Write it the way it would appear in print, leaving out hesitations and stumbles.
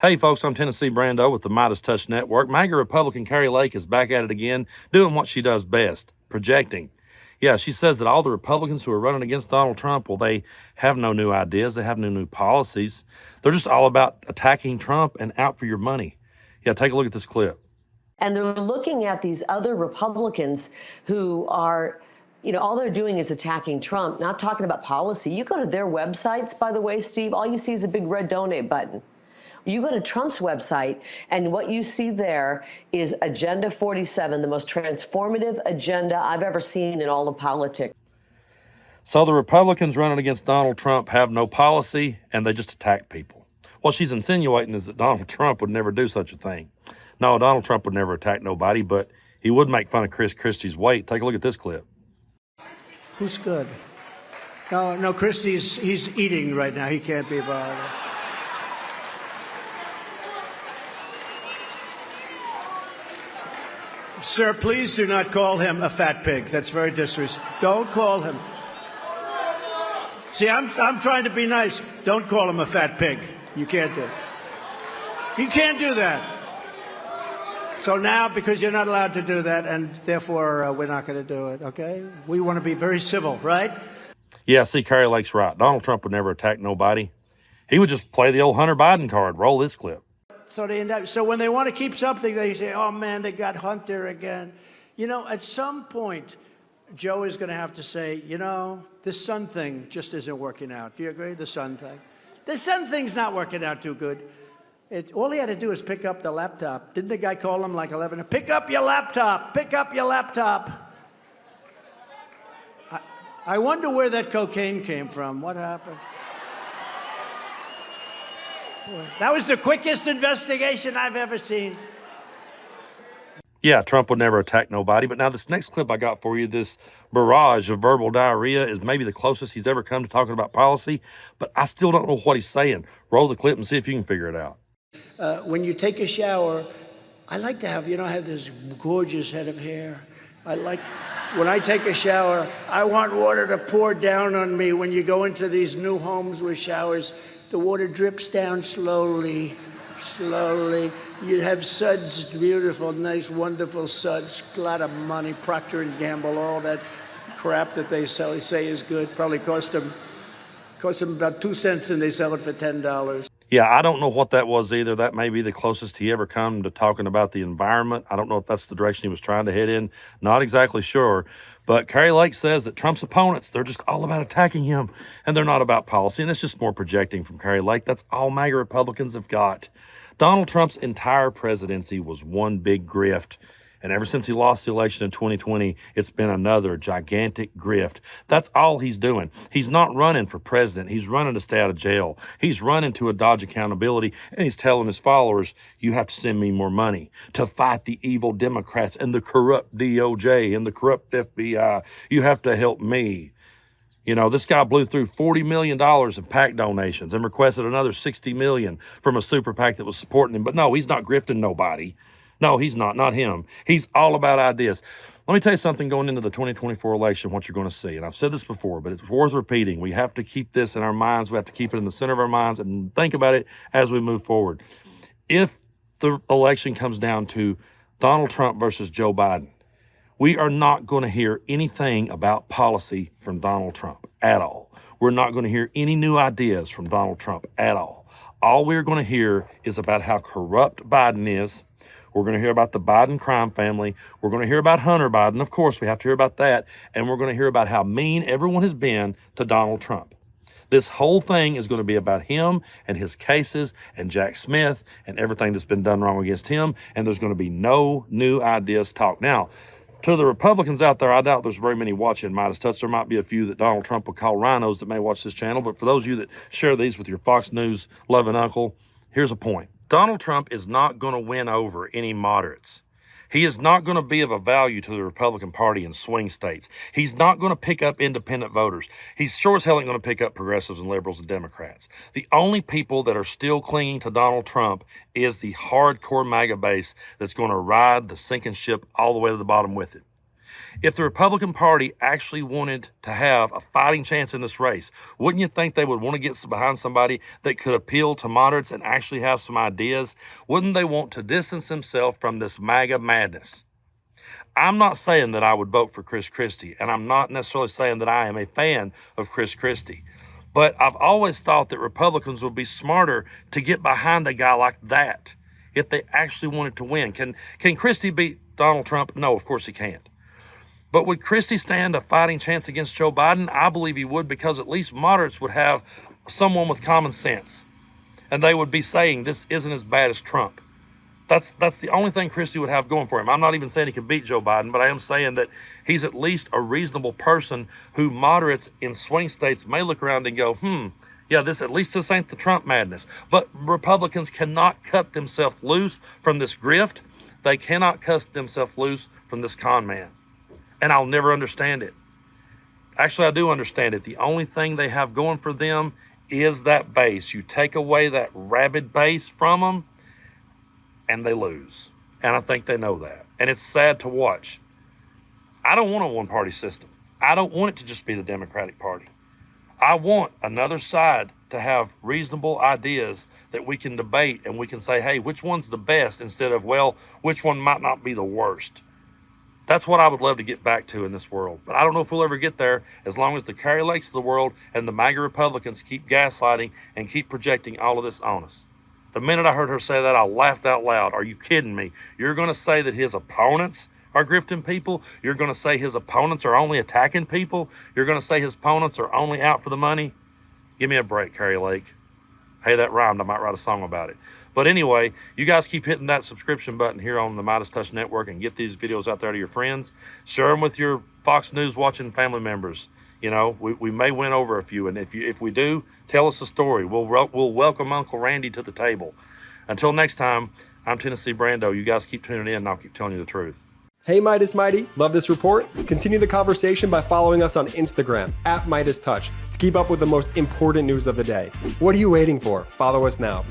Hey folks, I'm Tennessee Brando with the MeidasTouch Network. MAGA Republican Kari Lake is back at it again, doing what she does best, projecting. Yeah, she says that all the Republicans who are running against Donald Trump, well, they have no new ideas, they have no new policies. They're just all about attacking Trump and out for your money. Yeah, take a look at this clip. And they're looking at these other Republicans who are, all they're doing is attacking Trump, not talking about policy. You go to their websites, by the way, Steve, all you see is a big red donate button. You go to Trump's website, and what you see there is Agenda 47, the most transformative agenda I've ever seen in all of politics. So the Republicans running against Donald Trump have no policy, and they just attack people. What she's insinuating is that Donald Trump would never do such a thing. No, Donald Trump would never attack nobody, but he would make fun of Chris Christie's weight. Take a look at this clip. Who's good? No, Christie's, he's eating right now. He can't be bothered. Sir, please do not call him a fat pig. That's very disrespectful. Don't call him. See, I'm trying to be nice. Don't call him a fat pig. You can't do it. You can't do that. So now, because you're not allowed to do that, and therefore we're not going to do it, okay? We want to be very civil, right? Yeah, see, Kari Lake's right. Donald Trump would never attack nobody. He would just play the old Hunter Biden card. Roll this clip. So they end up, so when they want to keep something, they say, oh man, they got Hunter again. At some point, Joe is going to have to say, this son thing just isn't working out. Do you agree? The son thing. The son thing's not working out too good. All he had to do is pick up the laptop. Didn't the guy call him like 11? Pick up your laptop. Pick up your laptop. I wonder where that cocaine came from. What happened? That was the quickest investigation I've ever seen. Yeah, Trump would never attack nobody. But now this next clip I got for you, this barrage of verbal diarrhea is maybe the closest he's ever come to talking about policy. But I still don't know what he's saying. Roll the clip and see if you can figure it out. When you take a shower, I like to have, I have this gorgeous head of hair. When I take a shower, I want water to pour down on me. When you go into these new homes with showers, the water drips down slowly, slowly. You have suds, beautiful, nice, wonderful suds, a lot of money, Procter & Gamble, all that crap that they say is good. Probably cost them about 2 cents and they sell it for $10. Yeah, I don't know what that was either. That may be the closest he ever come to talking about the environment. I don't know if that's the direction he was trying to head in. Not exactly sure. But Kari Lake says that Trump's opponents, they're just all about attacking him, and they're not about policy. And it's just more projecting from Kari Lake. That's all MAGA Republicans have got. Donald Trump's entire presidency was one big grift. And ever since he lost the election in 2020, it's been another gigantic grift. That's all he's doing. He's not running for president. He's running to stay out of jail. He's running to dodge accountability, and he's telling his followers, you have to send me more money to fight the evil Democrats and the corrupt DOJ and the corrupt FBI. You have to help me. This guy blew through $40 million in PAC donations and requested another $60 million from a super PAC that was supporting him. But no, he's not grifting nobody. No, he's not him. He's all about ideas. Let me tell you something going into the 2024 election, what you're going to see. And I've said this before, but it's worth repeating. We have to keep this in our minds. We have to keep it in the center of our minds and think about it as we move forward. If the election comes down to Donald Trump versus Joe Biden, we are not going to hear anything about policy from Donald Trump at all. We're not going to hear any new ideas from Donald Trump at all. All we're going to hear is about how corrupt Biden is. We're going to hear about the Biden crime family. We're going to hear about Hunter Biden. Of course, we have to hear about that. And we're going to hear about how mean everyone has been to Donald Trump. This whole thing is going to be about him and his cases and Jack Smith and everything that's been done wrong against him. And there's going to be no new ideas talked. Now, to the Republicans out there, I doubt there's very many watching MeidasTouch. There might be a few that Donald Trump will call rhinos that may watch this channel. But for those of you that share these with your Fox News loving uncle, here's a point. Donald Trump is not going to win over any moderates. He is not going to be of a value to the Republican Party in swing states. He's not going to pick up independent voters. He's sure as hell ain't going to pick up progressives and liberals and Democrats. The only people that are still clinging to Donald Trump is the hardcore MAGA base that's going to ride the sinking ship all the way to the bottom with it. If the Republican Party actually wanted to have a fighting chance in this race, wouldn't you think they would want to get behind somebody that could appeal to moderates and actually have some ideas? Wouldn't they want to distance themselves from this MAGA madness? I'm not saying that I would vote for Chris Christie, and I'm not necessarily saying that I am a fan of Chris Christie. But I've always thought that Republicans would be smarter to get behind a guy like that if they actually wanted to win. Can Christie beat Donald Trump? No, of course he can't. But would Christie stand a fighting chance against Joe Biden? I believe he would, because at least moderates would have someone with common sense. And they would be saying this isn't as bad as Trump. That's the only thing Christie would have going for him. I'm not even saying he can beat Joe Biden, but I am saying that he's at least a reasonable person who moderates in swing states may look around and go, yeah, this ain't the Trump madness. But Republicans cannot cut themselves loose from this grift. They cannot cut themselves loose from this con man. And I'll never understand it. Actually, I do understand it. The only thing they have going for them is that base. You take away that rabid base from them, and they lose. And I think they know that. And it's sad to watch. I don't want a one-party system. I don't want it to just be the Democratic Party. I want another side to have reasonable ideas that we can debate, and we can say, hey, which one's the best, instead of, well, which one might not be the worst. That's what I would love to get back to in this world. But I don't know if we'll ever get there, as long as the Kari Lakes of the world and the MAGA Republicans keep gaslighting and keep projecting all of this on us. The minute I heard her say that, I laughed out loud. Are you kidding me? You're going to say that his opponents are grifting people? You're going to say his opponents are only attacking people? You're going to say his opponents are only out for the money? Give me a break, Kari Lake. Hey, that rhymed. I might write a song about it. But anyway, you guys keep hitting that subscription button here on the MeidasTouch Network and get these videos out there to your friends. Share them with your Fox News watching family members. You know, we may win over a few, and if we do, tell us a story. We'll welcome Uncle Randy to the table. Until next time, I'm Tennessee Brando. You guys keep tuning in, and I'll keep telling you the truth. Hey Meidas Mighty, love this report? Continue the conversation by following us on Instagram @MeidasTouch to keep up with the most important news of the day. What are you waiting for? Follow us now.